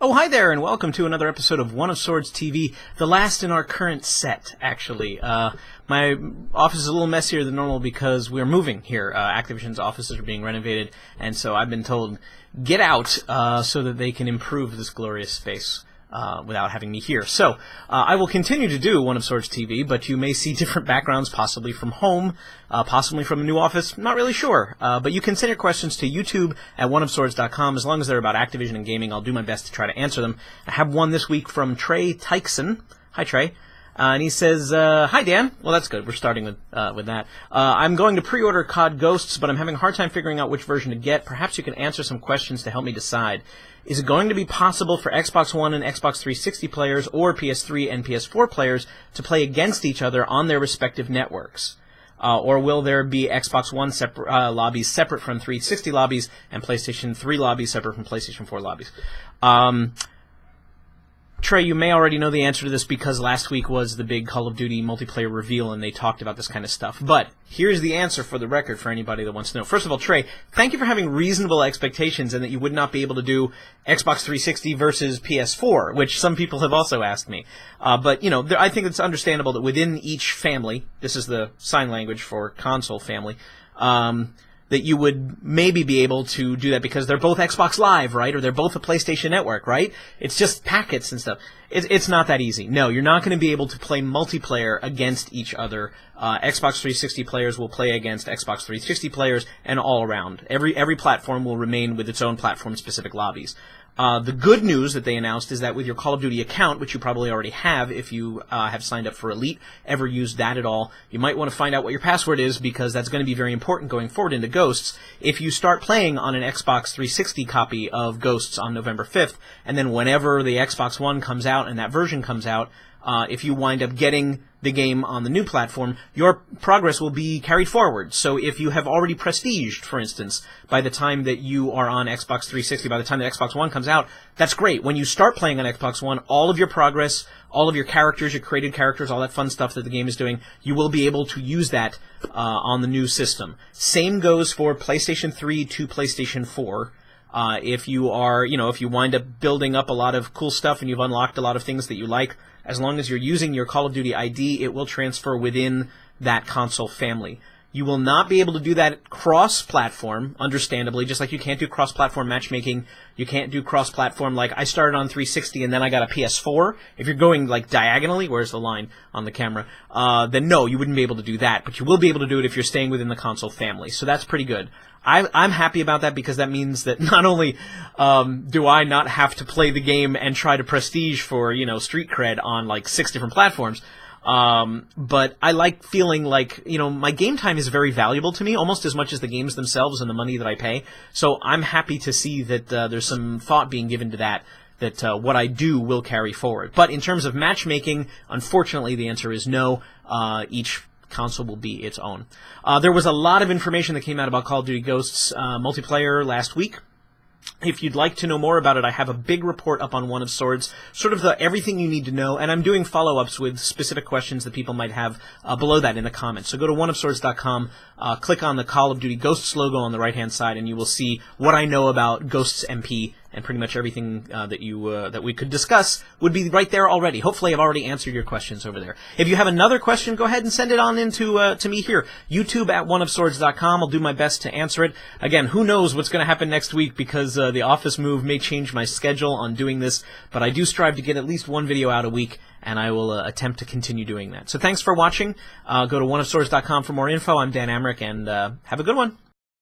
Oh, hi there, and welcome to another episode of One of Swords TV, the last in our current set, actually. My office is a little messier than normal because we're moving here. Activision's offices are being renovated, and so I've been told, get out, so that they can improve this glorious space. Without having me here. So, I will continue to do One of Swords TV, but you may see different backgrounds, possibly from home, possibly from a new office, not really sure. But you can send your questions to YouTube at oneofswords.com. As long as they're about Activision and gaming, I'll do my best to try to answer them. I have one this week from Trey Tychsen. Hi, Trey. And he says, hi, Dan. Well, that's good. We're starting with that. I'm going to pre-order COD Ghosts, but I'm having a hard time figuring out which version to get. Perhaps you can answer some questions to help me decide. Is it going to be possible for Xbox One and Xbox 360 players or PS3 and PS4 players to play against each other on their respective networks? Or will there be Xbox One lobbies separate from 360 lobbies and PlayStation 3 lobbies separate from PlayStation 4 lobbies? Trey, you may already know the answer to this because last week was the big Call of Duty multiplayer reveal and they talked about this kind of stuff. But here's the answer for the record for anybody that wants to know. First of all, Trey, thank you for having reasonable expectations and that you would not be able to do Xbox 360 versus PS4, which some people have also asked me. But, you know, I think it's understandable that within each family, this is the sign language for console family, that you would maybe be able to do that because they're both Xbox Live, right? Or they're both a PlayStation Network, right? It's just packets and stuff. It's not that easy. No, you're not going to be able to play multiplayer against each other. Xbox 360 players will play against Xbox 360 players and all around. Every platform will remain with its own platform-specific lobbies. The good news that they announced is that with your Call of Duty account, which you probably already have if you have signed up for Elite, ever used that at all, you might want to find out what your password is because that's going to be very important going forward into Ghosts. If you start playing on an Xbox 360 copy of Ghosts on November 5th, and then whenever the Xbox One comes out and that version comes out, if you wind up getting the game on the new platform, your progress will be carried forward. So if you have already prestiged, for instance, by the time that you are on Xbox 360, by the time that Xbox One comes out, that's great. When you start playing on Xbox One, all of your progress, all of your characters, your created characters, all that fun stuff that the game is doing, you will be able to use that on the new system. Same goes for PlayStation 3 to PlayStation 4. If you are, if you wind up building up a lot of cool stuff and you've unlocked a lot of things that you like, as long as you're using your Call of Duty ID, it will transfer within that console family. You will not be able to do that cross-platform, understandably, just like you can't do cross-platform matchmaking. You can't do cross-platform like I started on 360 and then I got a PS4. If you're going like diagonally, where's the line on the camera, then no, you wouldn't be able to do that. But you will be able to do it if you're staying within the console family. So that's pretty good. I'm happy about that because that means that not only do I not have to play the game and try to prestige for, street cred on like 6 different platforms, but I like feeling like, my game time is very valuable to me, almost as much as the games themselves and the money that I pay. So I'm happy to see that there's some thought being given to that what I do will carry forward. But in terms of matchmaking, unfortunately, the answer is no. Each console will be its own. There was a lot of information that came out about Call of Duty Ghosts multiplayer last week. If you'd like to know more about it, I have a big report up on One of Swords, sort of everything you need to know, and I'm doing follow-ups with specific questions that people might have below that in the comments. So go to oneofswords.com, click on the Call of Duty Ghosts logo on the right-hand side, and you will see what I know about Ghosts MP, and pretty much everything that we could discuss would be right there already. Hopefully I've already answered your questions over there. If you have another question, go ahead and send it on into to me here. YouTube at oneofswords.com. I'll do my best to answer it. Again, who knows what's going to happen next week because the office move may change my schedule on doing this, but I do strive to get at least one video out a week, and I will attempt to continue doing that. So thanks for watching. Go to oneofswords.com for more info. I'm Dan Amrich, and have a good one.